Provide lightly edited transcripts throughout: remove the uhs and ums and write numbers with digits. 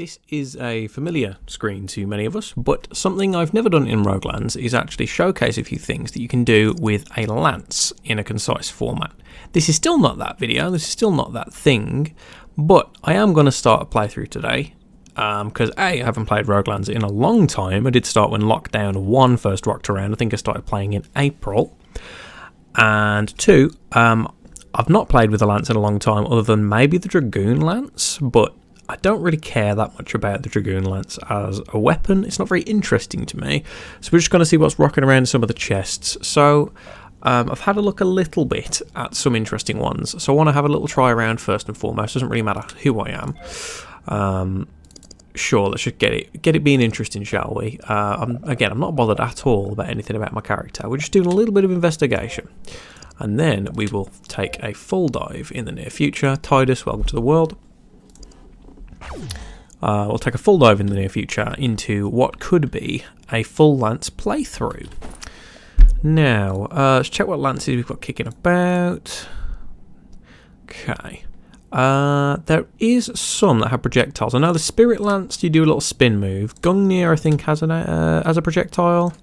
This is a familiar screen to many of us, but something I've never done in Roguelands is actually showcase a few things that you can do with a lance in a concise format. This is still not that video, this is still not that thing, but I am going to start a playthrough today, because A, I haven't played Roguelands in a long time. I did start when Lockdown 1 first rocked around. I think I started playing in April. And 2, I've not played with a lance in a long time other than maybe the Dragoon Lance, but I don't really care that much about the Dragoon Lance as a weapon. It's not very interesting to me. So we're just going to see what's rocking around in some of the chests. So I've had a look a little bit at some interesting ones. So I want to have a little try around first and foremost. Doesn't really matter who I am. Sure, let's just get it being interesting, shall we? I'm not bothered at all about anything about my character. We're just doing a little bit of investigation. And then we will take a full dive in the near future. Titus, welcome to the world. We'll take a full dive in the near future into what could be a full lance playthrough. Now, let's check what lances we've got kicking about. Okay. There is some that have projectiles. I know the Spirit Lance, you do a little spin move. Gungnir, I think, has a projectile.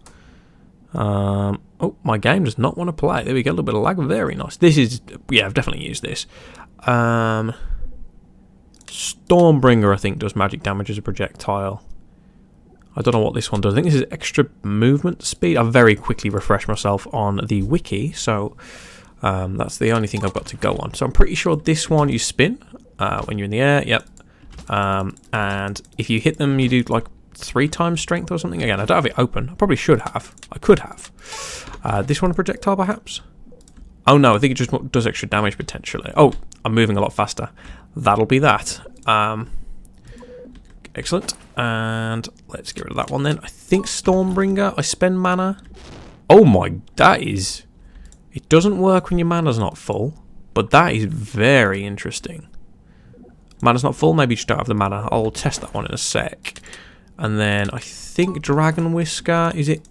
Oh, my game does not want to play. There we go, a little bit of lag. Very nice. This is, yeah, I've definitely used this. Stormbringer, I think, does magic damage as a projectile. I don't know what this one does. I think this is extra movement speed. I've very quickly refreshed myself on the wiki, so that's the only thing I've got to go on. So I'm pretty sure this one you spin when you're in the air. Yep. And if you hit them, you do like 3 times strength or something. Again, I don't have it open. I probably should have. I could have. This one a projectile, perhaps? Oh no, I think it just does extra damage potentially. Oh, I'm moving a lot faster. That'll be that. Excellent. And let's get rid of that one then. I think Stormbringer, I spend mana. Oh my, that is... It doesn't work when your mana's not full, but that is very interesting. Mana's not full, maybe you just don't have the mana. I'll test that one in a sec. And then I think Dragon Whisker, is it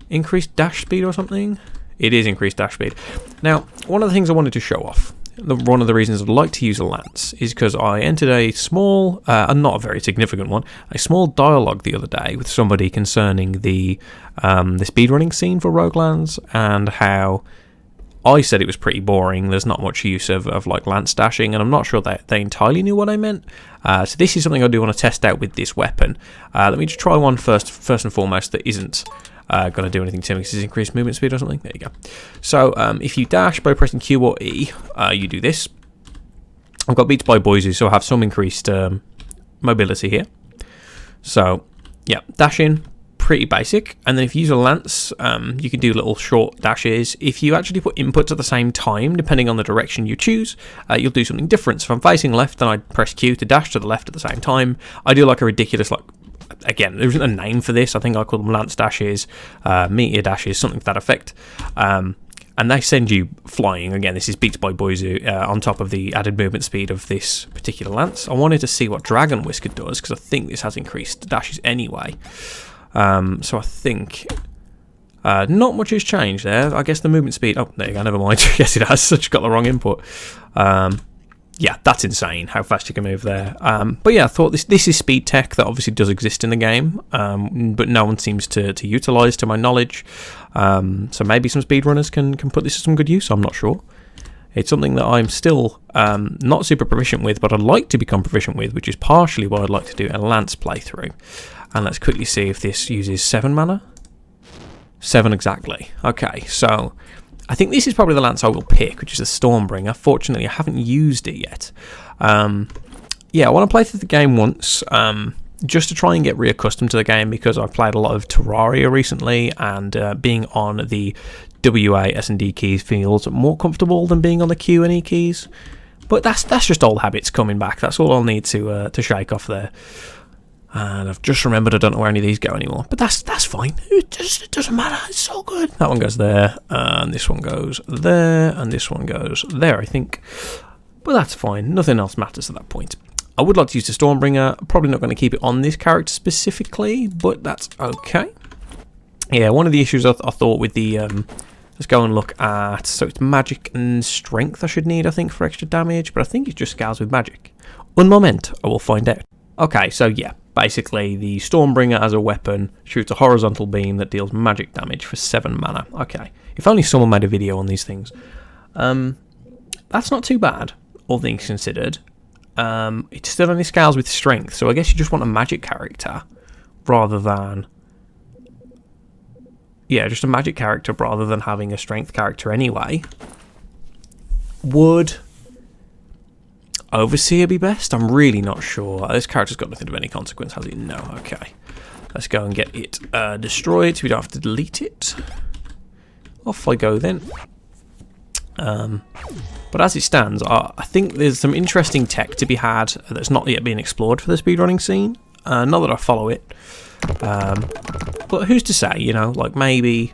increased dash speed or something? It is increased dash speed. Now, one of the things I wanted to show off, one of the reasons I'd like to use a lance, is because I entered a small, not a very significant one, a small dialogue the other day with somebody concerning the speedrunning scene for Roguelands, and how I said it was pretty boring. There's not much use of like lance dashing, and I'm not sure that they entirely knew what I meant. So this is something I do want to test out with this weapon. Let me just try one first and foremost that isn't going to do anything to me. This is increased movement speed or something. There you go. So if you dash by pressing Q or E, you do this. I've got Beats by Boise, so I have some increased mobility here. So yeah, dash in. Pretty basic. And then if you use a lance, you can do little short dashes. If you actually put inputs at the same time, depending on the direction you choose, you'll do something different. So if I'm facing left, then I press Q to dash to the left at the same time. I do like a ridiculous, like, again, there isn't a name for this. I think I call them lance dashes, meteor dashes, something to that effect. And they send you flying. Again, this is Beats by Boise on top of the added movement speed of this particular lance. I wanted to see what Dragon Whisker does, because I think this has increased dashes anyway. So I think not much has changed there. I guess the movement speed... Oh, there you go, never mind. Yes, it has. Just got the wrong input. Yeah, that's insane how fast you can move there. But yeah, I thought this is speed tech that obviously does exist in the game, but no one seems to utilise to my knowledge. So maybe some speedrunners can put this to some good use. I'm not sure. It's something that I'm still not super proficient with, but I'd like to become proficient with, which is partially why I'd like to do a lance playthrough. And let's quickly see if this uses 7 mana. 7 exactly. Okay, so I think this is probably the lance I will pick, which is the Stormbringer. Fortunately, I haven't used it yet. Yeah, I want to play through the game once, just to try and get reaccustomed to the game, because I've played a lot of Terraria recently, and being on the WA, S&D keys feels more comfortable than being on the Q and E keys. But that's just old habits coming back. That's all I'll need to shake off there. And I've just remembered I don't know where any of these go anymore. But that's fine. It doesn't matter. It's so good. That one goes there. And this one goes there. And this one goes there, I think. But that's fine. Nothing else matters at that point. I would like to use the Stormbringer. Probably not going to keep it on this character specifically. But that's okay. Yeah, one of the issues I thought with the... let's go and look at... So it's magic and strength I should need, I think, for extra damage. But I think it just scales with magic. Un moment. I will find out. Okay, so yeah, basically the Stormbringer as a weapon shoots a horizontal beam that deals magic damage for 7 mana. Okay, if only someone made a video on these things. That's not too bad, all things considered. It still only scales with strength, so I guess you just want a magic character rather than... Yeah, just a magic character rather than having a strength character anyway. Would Overseer be best? I'm really not sure. This character's got nothing of any consequence, has it? No, okay. Let's go and get it destroyed so we don't have to delete it. Off I go then. But as it stands, I think there's some interesting tech to be had that's not yet been explored for the speedrunning scene. Not that I follow it. But who's to say, you know, like maybe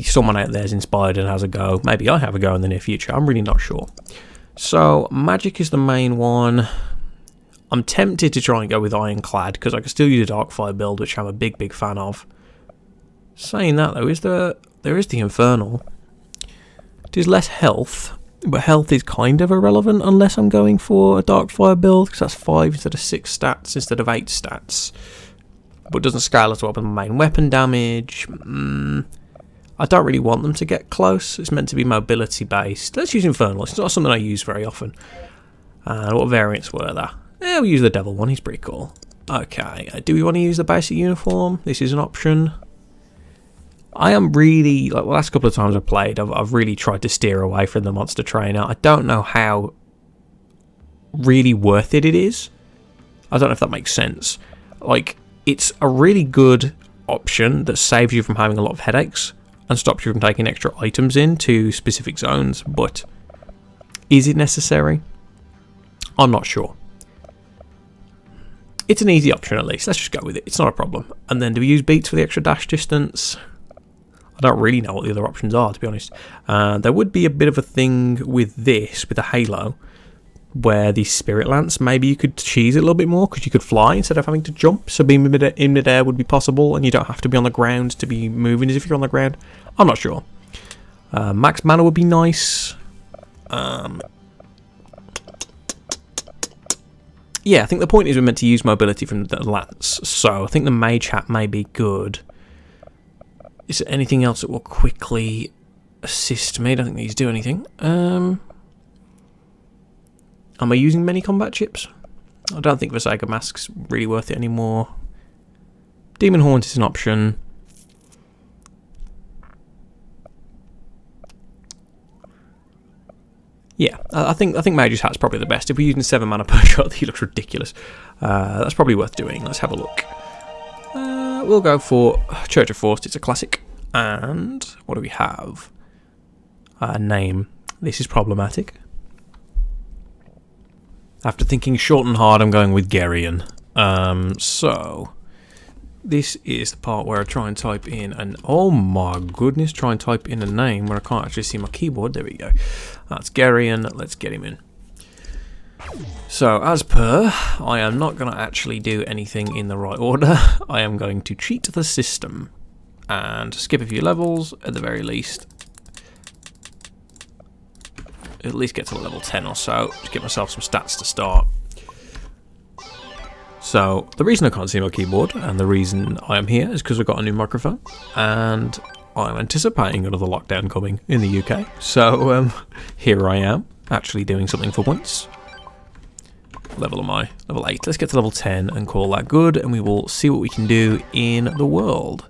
someone out there is inspired and has a go. Maybe I have a go in the near future. I'm really not sure. So magic is the main one. I'm tempted to try and go with Ironclad because I can still use a Darkfire build, which I'm a big fan of. Saying that though, there is the Infernal. It is less health, but health is kind of irrelevant unless I'm going for a Darkfire build because that's 5 instead of 6 stats instead of 8 stats. But it doesn't scale as well with main weapon damage. I don't really want them to get close. It's meant to be mobility based. Let's use Infernal. It's not something I use very often. What variants were there? Yeah, we'll use the Devil one. He's pretty cool. Okay. Do we want to use the basic uniform? This is an option. I am really, like the last couple of times I've played, I've really tried to steer away from the monster trainer. I don't know how really worth it is. I don't know if that makes sense. Like, it's a really good option that saves you from having a lot of headaches and stops you from taking extra items into specific zones, but is it necessary? I'm not sure. It's an easy option at least. Let's just go with it. It's not a problem. And then do we use beats for the extra dash distance? I don't really know what the other options are, to be honest. There would be a bit of a thing with this, with the Halo, where the Spirit Lance, maybe you could cheese it a little bit more because you could fly instead of having to jump. So being in mid-air would be possible, and you don't have to be on the ground to be moving as if you're on the ground. I'm not sure. Max mana would be nice. Yeah, I think the point is we're meant to use mobility from the Lance, so I think the Mage Hat may be good. Is there anything else that will quickly assist me? I don't think these do anything. Am I using many combat chips? I don't think Versaga Mask's really worth it anymore. Demon Haunt is an option. Yeah, I think Mage's Hat's probably the best. If we're using 7 mana per shot, he looks ridiculous. That's probably worth doing. Let's have a look. We'll go for Church of Frost. It's a classic. And what do we have? Name. This is problematic. After thinking short and hard, I'm going with Geryon. So this is the part where I try and type in an... Oh my goodness, try and type in a name where I can't actually see my keyboard. There we go. That's Geryon. Let's get him in. So, as per, I am not going to actually do anything in the right order. I am going to cheat the system and skip a few levels at the very least. At least get to level 10 or so. Just get myself some stats to start. So, the reason I can't see my keyboard and the reason I am here is because I've got a new microphone and I'm anticipating another lockdown coming in the UK. So, here I am, actually doing something for once. Level am I? Level 8. Let's get to level 10 and call that good, and we will see what we can do in the world.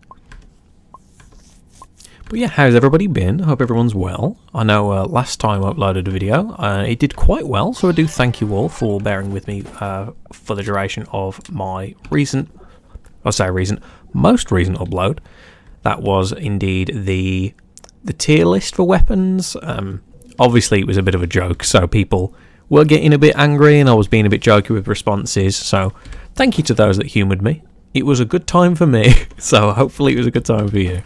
But yeah, how's everybody been? I hope everyone's well. I know last time I uploaded a video, it did quite well, so I do thank you all for bearing with me for the duration of my most recent upload. That was indeed the tier list for weapons. Obviously, it was a bit of a joke, so people were getting a bit angry, and I was being a bit jokey with responses, so thank you to those that humoured me. It was a good time for me, so hopefully it was a good time for you.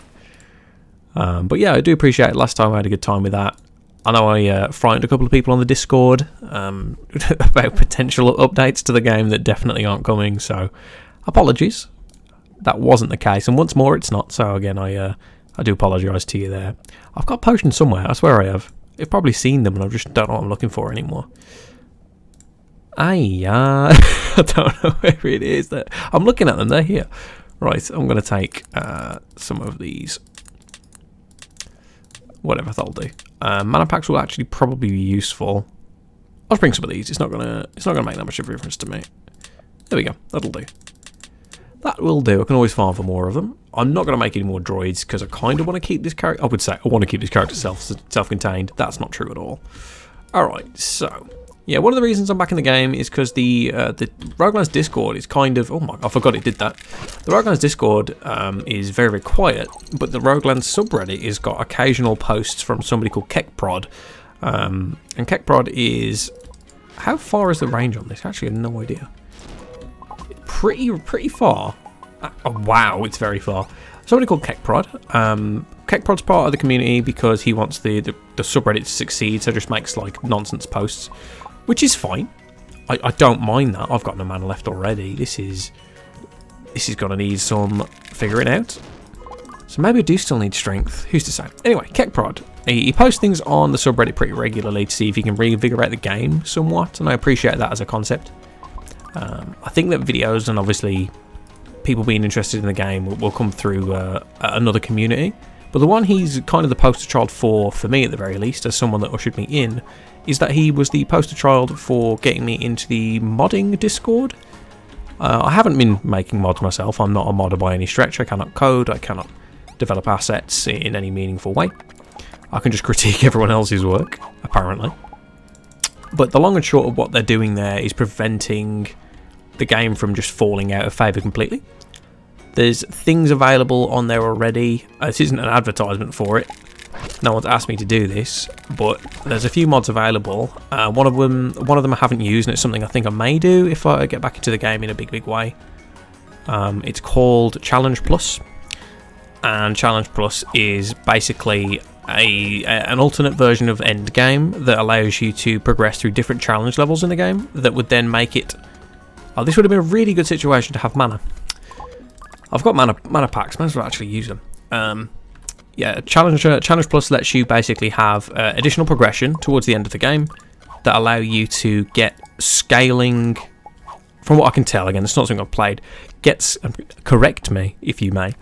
But yeah, I do appreciate it. Last time I had a good time with that. I know I frightened a couple of people on the Discord about potential updates to the game that definitely aren't coming, so apologies. That wasn't the case, and once more it's not, so again I do apologise to you there. I've got potions somewhere, I swear I have. You've probably seen them and I just don't know what I'm looking for anymore. I don't know where it is. I'm looking at them. They're here. Right, I'm going to take some of these. Whatever that'll do. Mana packs will actually probably be useful. I'll bring some of these. It's not gonna make that much of a difference to me. There we go. That'll do. That will do. I can always farm for more of them. I'm not going to make any more droids because I kind of want to keep this character. I would say I want to keep this character self-contained. That's not true at all. Alright, so yeah, one of the reasons I'm back in the game is because the Roguelands Discord is kind of... Oh my, I forgot it did that. The Roguelands Discord is very, very quiet, but the Roguelands subreddit has got occasional posts from somebody called Kekprod. And Kekprod is... How far is the range on this? Actually, I have no idea. Pretty far. Oh, wow, it's very far. Somebody called Kekprod. Kekprod's part of the community because he wants the subreddit to succeed, so just makes like nonsense posts, which is fine. I don't mind that. I've got no mana left already. This is gonna need some figuring out. So maybe I do still need strength. Who's to say? Anyway, Kekprod. He posts things on the subreddit pretty regularly to see if he can reinvigorate the game somewhat, and I appreciate that as a concept. I think that videos and obviously people being interested in the game will come through another community. But the one he's kind of the poster child for me at the very least, as someone that ushered me in, is that he was the poster child for getting me into the modding Discord. I haven't been making mods myself. I'm not a modder by any stretch. I cannot code. I cannot develop assets in any meaningful way. I can just critique everyone else's work, apparently. But the long and short of what they're doing there is preventing the game from just falling out of favour completely. There's things available on there already. This isn't an advertisement for it. No one's asked me to do this, but there's a few mods available. One of them I haven't used, and it's something I think I may do if I get back into the game in a big way. It's called Challenge Plus, and Challenge Plus is basically an alternate version of Endgame that allows you to progress through different challenge levels in the game. That would then make it. Oh, this would have been a really good situation to have mana. I've got mana packs. Might as well actually use them. Yeah, Challenge Plus lets you basically have additional progression towards the end of the game that allow you to get scaling. From what I can tell, again, it's not something I've played. Correct me if you may.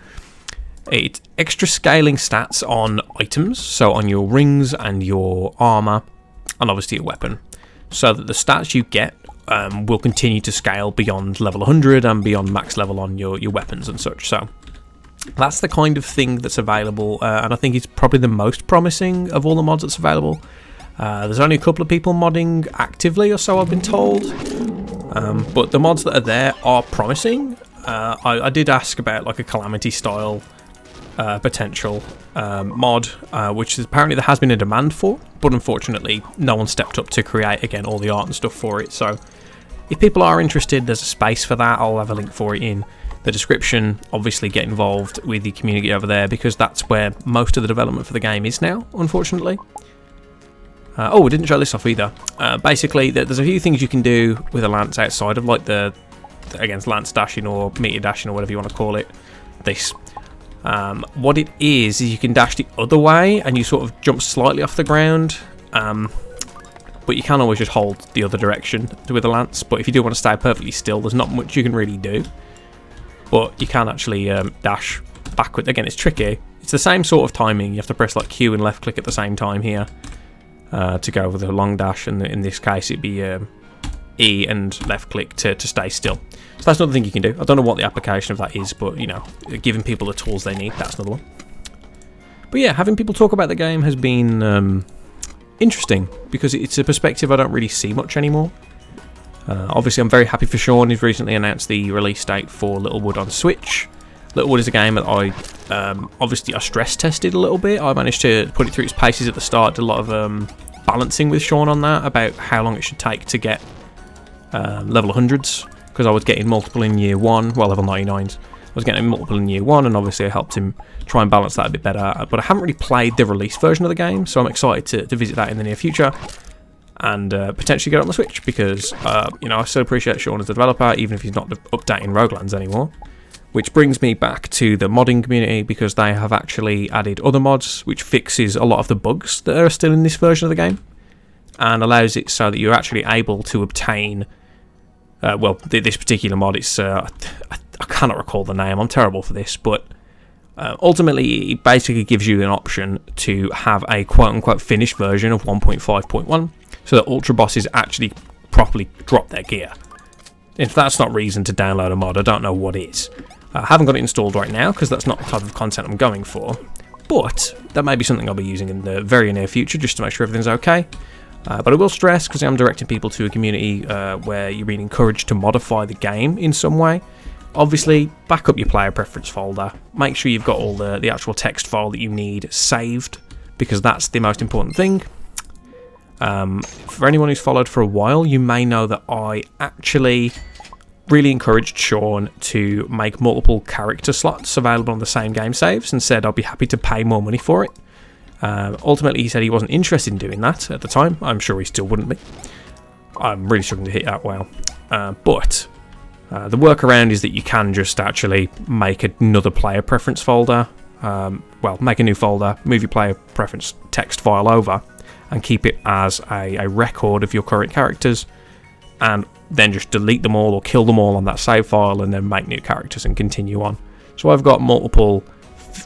It's extra scaling stats on items, so on your rings and your armor, and obviously your weapon, so that the stats you get will continue to scale beyond level 100 and beyond max level on your weapons and such. So that's the kind of thing that's available, and I think it's probably the most promising of all the mods that's available. There's only a couple of people modding actively, or so I've been told, but the mods that are there are promising. I did ask about like a Calamity style potential mod, which apparently there has been a demand for, but unfortunately no one stepped up to create again all the art and stuff for it. So if people are interested, there's a space for that. I'll have a link for it in the description. Obviously get involved with the community over there, because that's where most of the development for the game is now, unfortunately. Oh, we didn't show this off either. Basically there's a few things you can do with a lance outside of like the against lance dashing or meter dashing or whatever you want to call it. This what it is you can dash the other way and you sort of jump slightly off the ground, but you can always just hold the other direction with a lance. But if you do want to stay perfectly still, there's not much you can really do, but you can actually dash backward. Again, it's tricky. It's the same sort of timing. You have to press like Q and left click at the same time here to go with a long dash, and in this case it'd be E and left click to stay still. So that's another thing you can do. I don't know what the application of that is, but you know, giving people the tools they need, that's another one. But yeah, having people talk about the game has been interesting, because it's a perspective I don't really see much anymore. Obviously I'm very happy for Sean. He's recently announced the release date for Littlewood on Switch. Littlewood is a game that I obviously I stress tested a little bit. I managed to put it through its paces at the start. Did a lot of balancing with Sean on that, about how long it should take to get level 100s, because I was getting multiple in year 1, well, level 99s. I was getting multiple in year 1, and obviously I helped him try and balance that a bit better. But I haven't really played the release version of the game, so I'm excited to visit that in the near future and potentially get it on the Switch, because you know, I still appreciate Sean as a developer, even if he's not updating Roguelands anymore. Which brings me back to the modding community, because they have actually added other mods which fixes a lot of the bugs that are still in this version of the game, and allows it so that you're actually able to obtain well, this particular mod, it's I cannot recall the name. I'm terrible for this, but ultimately it basically gives you an option to have a quote-unquote finished version of 1.5.1, so that ultra bosses actually properly drop their gear. If that's not reason to download a mod, I don't know what is. I haven't got it installed right now because that's not the type of content I'm going for, but that may be something I'll be using in the very near future just to make sure everything's okay. But I will stress, because I'm directing people to a community where you're being encouraged to modify the game in some way. Obviously, back up your player preference folder. Make sure you've got all the actual text file that you need saved, because that's the most important thing. For anyone who's followed for a while, you may know that I actually really encouraged Sean to make multiple character slots available on the same game saves and said I'd be happy to pay more money for it. Ultimately, he said he wasn't interested in doing that at the time. I'm sure he still wouldn't be. I'm really struggling to hit that well. But the workaround is that you can just actually make another player preference folder. Well, make a new folder, move your player preference text file over, and keep it as a record of your current characters, and then just delete them all or kill them all on that save file, and then make new characters and continue on. So I've got multiple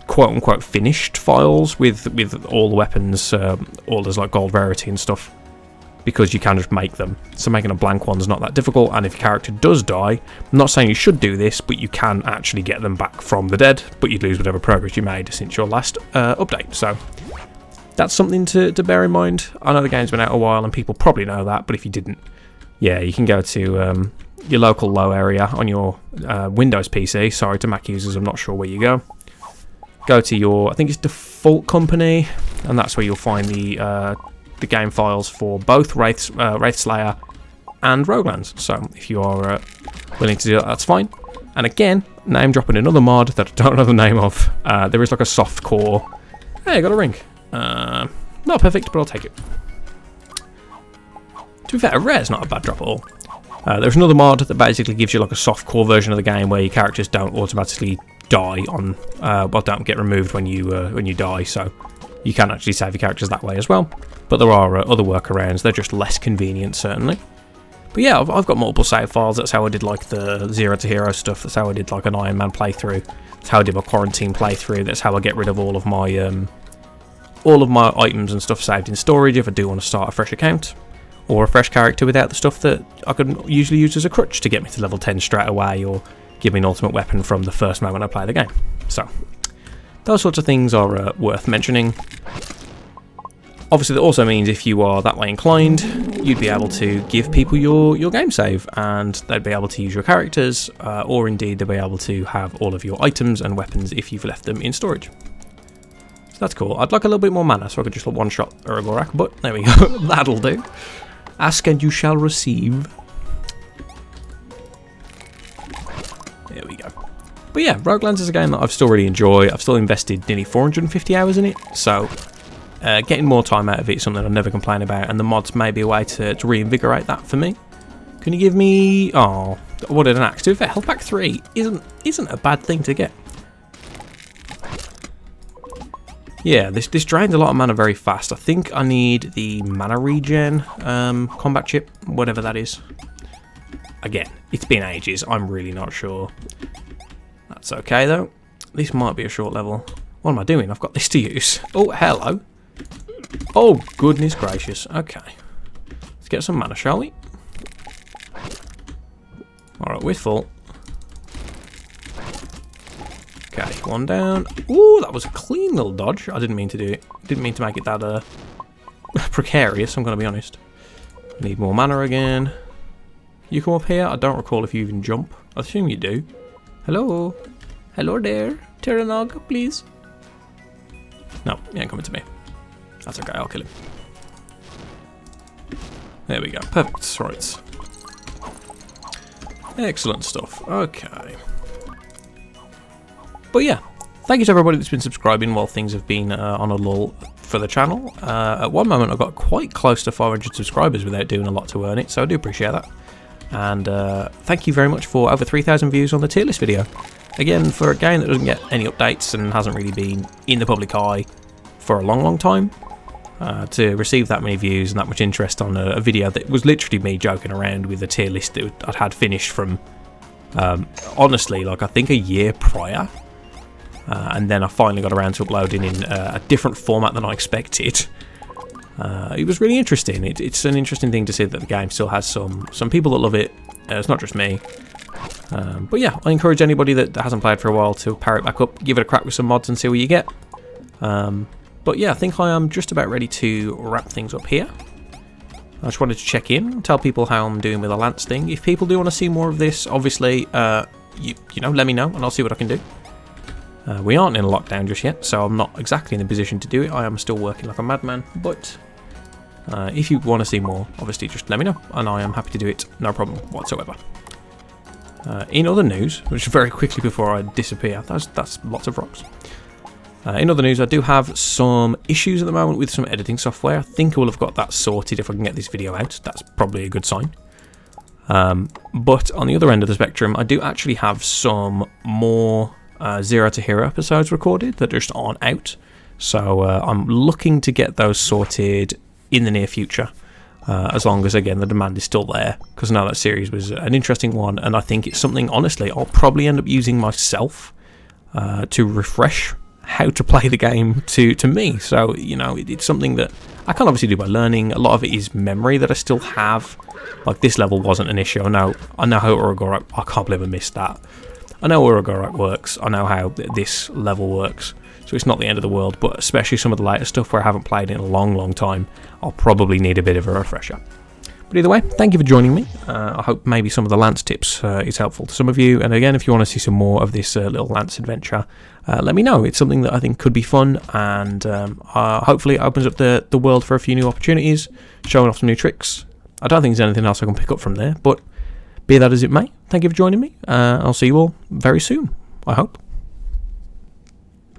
quote-unquote finished files with all the weapons, all as like gold rarity and stuff, because you can just make them. So making a blank one's not that difficult, and if your character does die, I'm not saying you should do this, but you can actually get them back from the dead, but you'd lose whatever progress you made since your last update. So that's something to bear in mind. I know the game's been out a while and people probably know that, but if you didn't, yeah, you can go to your local low area on your Windows PC. Sorry to Mac users, I'm not sure where you go. Go to your, I think it's default company, and that's where you'll find the game files for both Wraithslayer and Roguelands. So if you are willing to do that, that's fine. And again, name dropping another mod that I don't know the name of. There is like a soft core. Hey, I got a ring. Not perfect, but I'll take it. To be fair, a rare's not a bad drop at all. There's another mod that basically gives you like a soft core version of the game where your characters don't automatically die on, well, don't get removed when you die, so you can actually save your characters that way as well. But there are other workarounds. They're just less convenient, certainly. But yeah, I've got multiple save files. That's how I did like the Zero to Hero stuff. That's how I did like an Iron Man playthrough. That's how I did my Quarantine playthrough. That's how I get rid of all of my items and stuff saved in storage if I do want to start a fresh account, or a fresh character without the stuff that I could usually use as a crutch to get me to level 10 straight away, or give me an ultimate weapon from the first moment I play the game. So those sorts of things are worth mentioning. Obviously, that also means if you are that way inclined, you'd be able to give people your game save, and they'd be able to use your characters, or indeed they'd be able to have all of your items and weapons if you've left them in storage. So that's cool. I'd like a little bit more mana so I could just one-shot Urugorak, but there we go. That'll do. Ask and you shall receive. There we go. But yeah, Roguelands is a game that I've still really enjoyed. I've still invested nearly 450 hours in it, so getting more time out of it is something I'll never complain about, and the mods may be a way to reinvigorate that for me. Can you give me... Oh, what did an axe do? Health pack 3 isn't a bad thing to get. Yeah, this drains a lot of mana very fast. I think I need the mana regen combat chip, whatever that is. Again, it's been ages. I'm really not sure. That's okay, though. This might be a short level. What am I doing? I've got this to use. Oh, hello. Oh, goodness gracious. Okay. Let's get some mana, shall we? Alright, we're full. Okay, one down. Ooh, that was a clean little dodge. I didn't mean to do it. Didn't mean to make it that precarious, I'm going to be honest. Need more mana again. You come up here? I don't recall if you even jump. I assume you do. Hello? Hello there. Terranog, please. No, he ain't coming to me. That's okay, I'll kill him. There we go. Perfect. Right. Excellent stuff. Okay. But yeah, thank you to everybody that's been subscribing while things have been on a lull for the channel. At one moment I got quite close to 500 subscribers without doing a lot to earn it, so I do appreciate that. And thank you very much for over 3,000 views on the tier list video. Again, for a game that doesn't get any updates and hasn't really been in the public eye for a long time, to receive that many views and that much interest on a video that was literally me joking around with a tier list that I'd had finished from, honestly, like I think a year prior. And then I finally got around to uploading in a different format than I expected. It was really interesting. It's an interesting thing to see that the game still has some people that love it. It's not just me. But yeah, I encourage anybody that hasn't played for a while to power it back up, give it a crack with some mods and see what you get. But yeah, I think I am just about ready to wrap things up here. I just wanted to check in, tell people how I'm doing with the Lance thing. If people do want to see more of this, obviously, you know, let me know and I'll see what I can do. We aren't in a lockdown just yet, so I'm not exactly in the position to do it. I am still working like a madman, but if you want to see more, obviously just let me know, and I am happy to do it, no problem whatsoever. In other news, which very quickly before I disappear, that's lots of rocks. In other news, I do have some issues at the moment with some editing software. I think I will have got that sorted if I can get this video out. That's probably a good sign. But on the other end of the spectrum, I do actually have some more Zero to Hero episodes recorded that just aren't out. So I'm looking to get those sorted in the near future. As long as, again, the demand is still there. Because I know that series was an interesting one. And I think it's something, honestly, I'll probably end up using myself to refresh how to play the game to me. So, you know, it's something that I can obviously do by learning. A lot of it is memory that I still have. Like, this level wasn't an issue. I know how Uruguay, I can't believe I missed that. I know Uruguay works. I know how this level works. So it's not the end of the world, but especially some of the later stuff where I haven't played in a long time, I'll probably need a bit of a refresher. But either way, thank you for joining me. I hope maybe some of the Lance tips is helpful to some of you. And again, if you want to see some more of this little Lance adventure, let me know. It's something that I think could be fun, and hopefully it opens up the world for a few new opportunities, showing off some new tricks. I don't think there's anything else I can pick up from there, but be that as it may, thank you for joining me. I'll see you all very soon, I hope.